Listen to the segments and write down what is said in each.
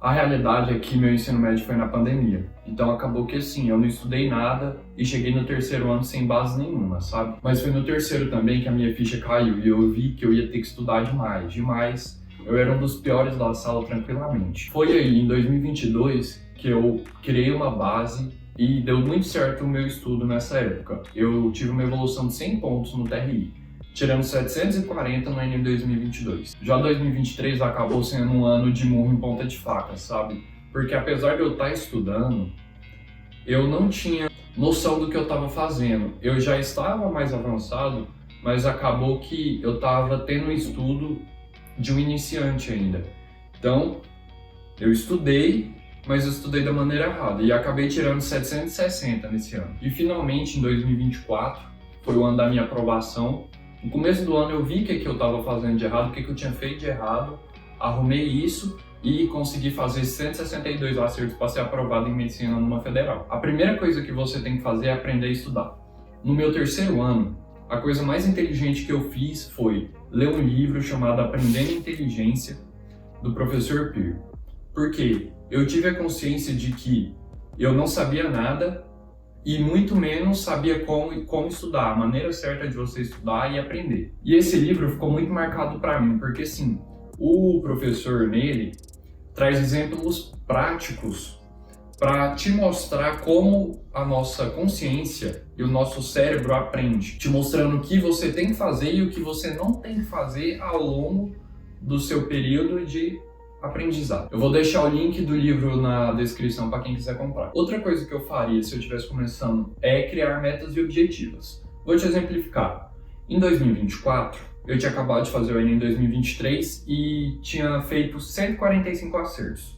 A realidade é que meu ensino médio foi na pandemia. Então acabou que assim, eu não estudei nada e cheguei no terceiro ano sem base nenhuma, sabe? Mas foi no terceiro também que a minha ficha caiu e eu vi que eu ia ter que estudar demais, demais. Eu era um dos piores da sala tranquilamente. Foi aí em 2022 que eu criei uma base e deu muito certo o meu estudo nessa época. Eu tive uma evolução de 100 pontos no TRI, tirando 740 no Enem 2022. Já 2023 acabou sendo um ano de murro em ponta de faca, sabe? Porque apesar de eu estar estudando, eu não tinha noção do que eu estava fazendo. Eu já estava mais avançado, mas acabou que eu estava tendo um estudo de um iniciante ainda. Então, eu estudei, mas eu estudei da maneira errada e acabei tirando 760 nesse ano. E finalmente, em 2024, foi o ano da minha aprovação. No começo do ano eu vi o que eu estava fazendo de errado, o que eu tinha feito de errado, arrumei isso e consegui fazer 162 acertos para ser aprovado em medicina numa federal. A primeira coisa que você tem que fazer é aprender a estudar. No meu terceiro ano, a coisa mais inteligente que eu fiz foi ler um livro chamado Aprendendo Inteligência, do professor Peer. Por quê? Eu tive a consciência de que eu não sabia nada e muito menos sabia como estudar, a maneira certa de você estudar e aprender. E esse livro ficou muito marcado para mim, porque assim, o professor nele traz exemplos práticos para te mostrar como a nossa consciência e o nosso cérebro aprende, te mostrando o que você tem que fazer e o que você não tem que fazer ao longo do seu período de aprendizado. Eu vou deixar o link do livro na descrição para quem quiser comprar. Outra coisa que eu faria se eu estivesse começando é criar metas e objetivos. Vou te exemplificar. Em 2024, eu tinha acabado de fazer o Enem em 2023 e tinha feito 145 acertos.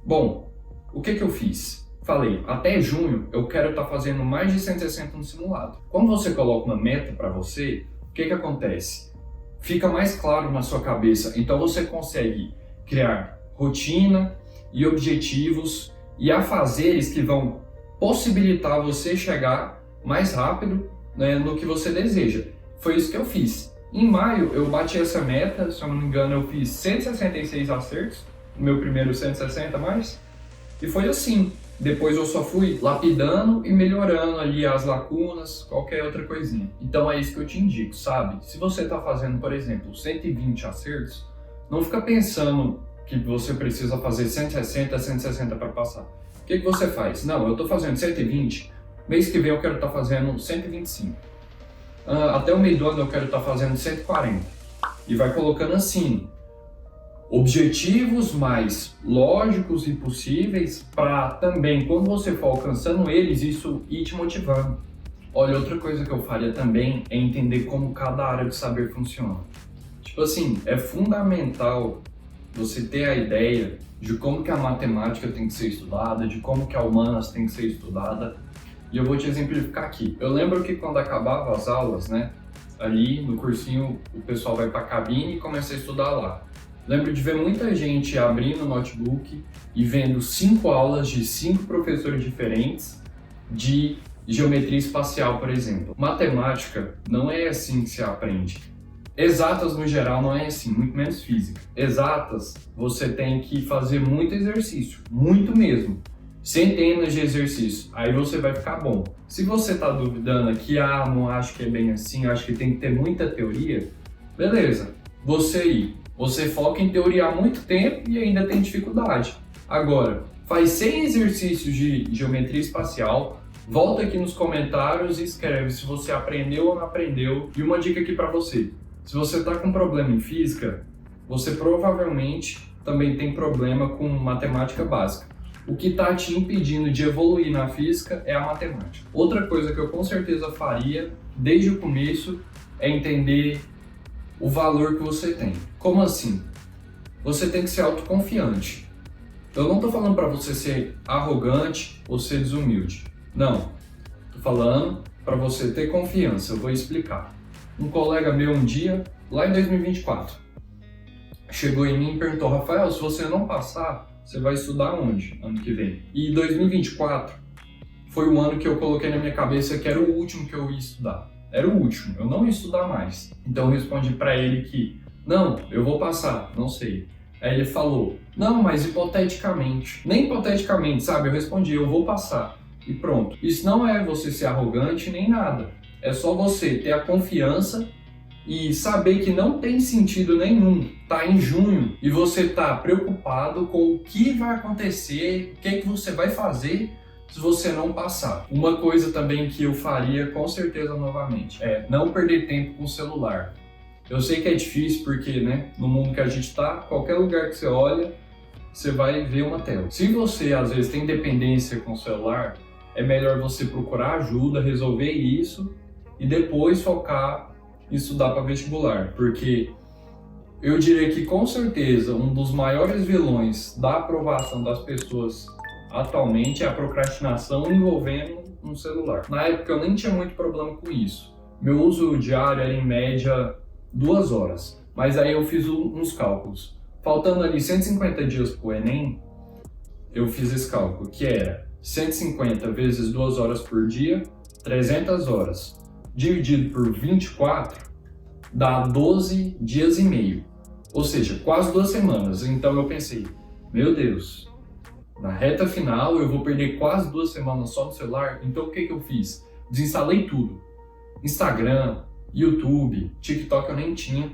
Bom, o que eu fiz? Falei, até junho eu quero estar fazendo mais de 160 no simulado. Quando você coloca uma meta para você, o que acontece? Fica mais claro na sua cabeça, então você consegue criar rotina e objetivos e afazeres que vão possibilitar você chegar mais rápido, né, no que você deseja. Foi isso que eu fiz. Em maio eu bati essa meta, se eu não me engano eu fiz 166 acertos, no meu primeiro 160 mais, e foi assim. Depois eu só fui lapidando e melhorando ali as lacunas, qualquer outra coisinha. Então é isso que eu te indico, sabe? Se você está fazendo, por exemplo, 120 acertos, não fica pensando que você precisa fazer 160, 160 para passar. O que você faz? Não, eu estou fazendo 120, mês que vem eu quero estar fazendo 125. Até o meio do ano eu quero estar fazendo 140. E vai colocando assim, objetivos mais lógicos e possíveis para também, quando você for alcançando eles, isso ir te motivando. Olha, outra coisa que eu faria também é entender como cada área de saber funciona. Tipo assim, é fundamental você ter a ideia de como que a matemática tem que ser estudada, de como que a humanas tem que ser estudada. E eu vou te exemplificar aqui. Eu lembro que quando acabava as aulas, né, ali no cursinho o pessoal vai para a cabine e começa a estudar lá. Lembro de ver muita gente abrindo o notebook e vendo 5 aulas de 5 professores diferentes de geometria espacial, por exemplo. Matemática não é assim que se aprende. Exatas, no geral, não é assim, muito menos física. Exatas, você tem que fazer muito exercício, muito mesmo. Centenas de exercícios, aí você vai ficar bom. Se você está duvidando aqui, não acho que é bem assim, acho que tem que ter muita teoria, beleza, você foca em teoria há muito tempo e ainda tem dificuldade. Agora, faz 100 exercícios de geometria espacial, volta aqui nos comentários e escreve se você aprendeu ou não aprendeu. E uma dica aqui para você. Se você está com problema em física, você provavelmente também tem problema com matemática básica. O que está te impedindo de evoluir na física é a matemática. Outra coisa que eu com certeza faria desde o começo é entender o valor que você tem. Como assim? Você tem que ser autoconfiante. Eu não estou falando para você ser arrogante ou ser desumilde. Não. Estou falando para você ter confiança. Eu vou explicar. Um colega meu um dia, lá em 2024, chegou em mim e perguntou: Rafael, se você não passar, você vai estudar onde ano que vem? E 2024 foi o ano que eu coloquei na minha cabeça que era o último que eu ia estudar. Era o último, eu não ia estudar mais. Então eu respondi para ele que, não, eu vou passar, não sei. Aí ele falou, não, mas hipoteticamente. Nem hipoteticamente, sabe? Eu respondi, eu vou passar. E pronto. Isso não é você ser arrogante nem nada. É só você ter a confiança e saber que não tem sentido nenhum tá em junho e você tá preocupado com o que vai acontecer, o que é que você vai fazer se você não passar. Uma coisa também que eu faria com certeza novamente é não perder tempo com o celular. Eu sei que é difícil porque, né, no mundo que a gente tá, qualquer lugar que você olha, você vai ver uma tela. Se você às vezes tem dependência com o celular, é melhor você procurar ajuda, resolver isso e depois focar em estudar para vestibular, porque eu diria que com certeza um dos maiores vilões da aprovação das pessoas atualmente é a procrastinação envolvendo um celular. Na época eu nem tinha muito problema com isso. Meu uso diário era em média 2 horas, mas aí eu fiz uns cálculos. Faltando ali 150 dias pro Enem, eu fiz esse cálculo, que era 150 vezes 2 horas por dia, 300 horas, dividido por 24, dá 12 dias e meio. Ou seja, quase 2 semanas. Então eu pensei, meu Deus, na reta final eu vou perder quase 2 semanas só no celular. Então o que eu fiz? Desinstalei tudo. Instagram, YouTube, TikTok eu nem tinha.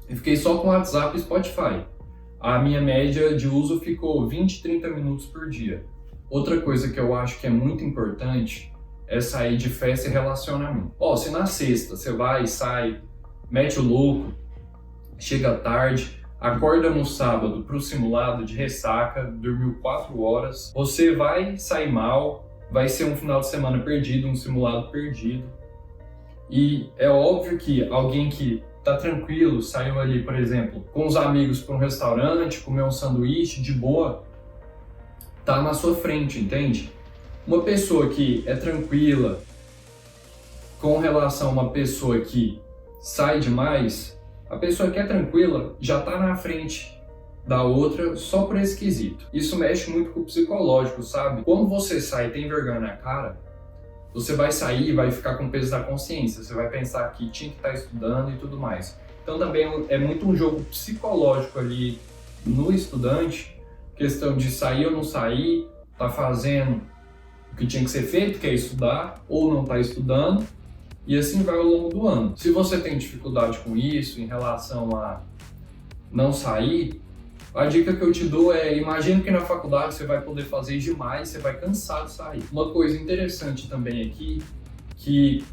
Eu fiquei só com WhatsApp e Spotify. A minha média de uso ficou 20, 30 minutos por dia. Outra coisa que eu acho que é muito importante é sair de festa e relacionamento. Se na sexta você vai, sai, mete o louco, chega tarde, acorda no sábado pro simulado de ressaca, dormiu 4 horas, você vai sair mal, vai ser um final de semana perdido, um simulado perdido. E é óbvio que alguém que tá tranquilo, saiu ali, por exemplo, com os amigos para um restaurante, comer um sanduíche de boa, tá na sua frente, entende? Uma pessoa que é tranquila com relação a uma pessoa que sai demais, a pessoa que é tranquila já tá na frente da outra só por esse quesito. Isso mexe muito com o psicológico, sabe? Quando você sai e tem vergonha na cara, você vai sair e vai ficar com o peso da consciência. Você vai pensar que tinha que estar estudando e tudo mais. Então também é muito um jogo psicológico ali no estudante, questão de sair ou não sair, tá fazendo o que tinha que ser feito, que é estudar, ou não tá estudando, e assim vai ao longo do ano. Se você tem dificuldade com isso, em relação a não sair, a dica que eu te dou é, imagina que na faculdade você vai poder fazer demais, você vai cansar de sair. Uma coisa interessante também aqui, que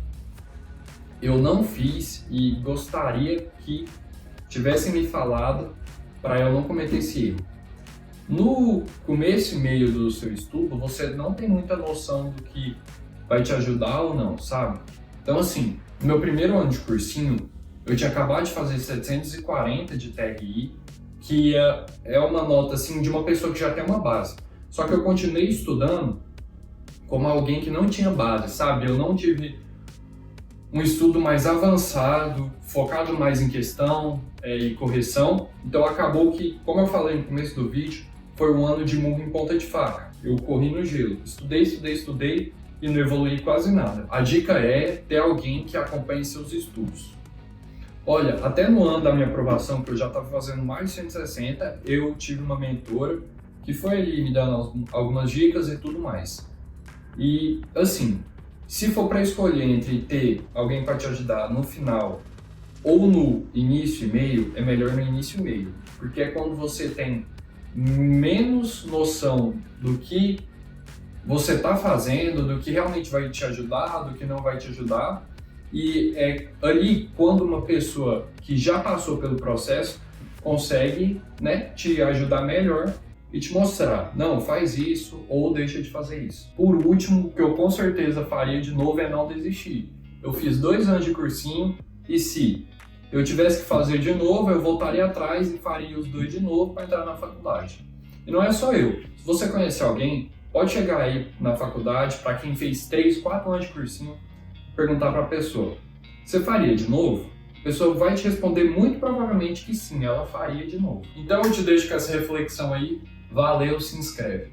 eu não fiz e gostaria que tivessem me falado para eu não cometer esse erro. No começo e meio do seu estudo, você não tem muita noção do que vai te ajudar ou não, sabe? Então assim, no meu primeiro ano de cursinho, eu tinha acabado de fazer 740 de TRI, que é uma nota assim de uma pessoa que já tem uma base. Só que eu continuei estudando como alguém que não tinha base, sabe? Eu não tive um estudo mais avançado, focado mais em questão e correção. Então acabou que, como eu falei no começo do vídeo, foi um ano de murro em ponta de faca. Eu corri no gelo, estudei e não evoluí quase nada. A dica é ter alguém que acompanhe seus estudos. Olha, até no ano da minha aprovação, que eu já estava fazendo mais de 160, eu tive uma mentora que foi ali me dando algumas dicas e tudo mais. E assim, se for para escolher entre ter alguém para te ajudar no final ou no início e meio, é melhor no início e meio, porque é quando você tem menos noção do que você está fazendo, do que realmente vai te ajudar, do que não vai te ajudar. E é ali quando uma pessoa que já passou pelo processo consegue, né, te ajudar melhor e te mostrar, não, faz isso ou deixa de fazer isso. Por último, o que eu com certeza faria de novo é não desistir. Eu fiz 2 anos de cursinho e se eu tivesse que fazer de novo, eu voltaria atrás e faria os 2 de novo para entrar na faculdade. E não é só eu. Se você conhecer alguém, pode chegar aí na faculdade, para quem fez 3, 4 anos de cursinho, perguntar para a pessoa, você faria de novo? A pessoa vai te responder muito provavelmente que sim, ela faria de novo. Então eu te deixo com essa reflexão aí. Valeu, se inscreve.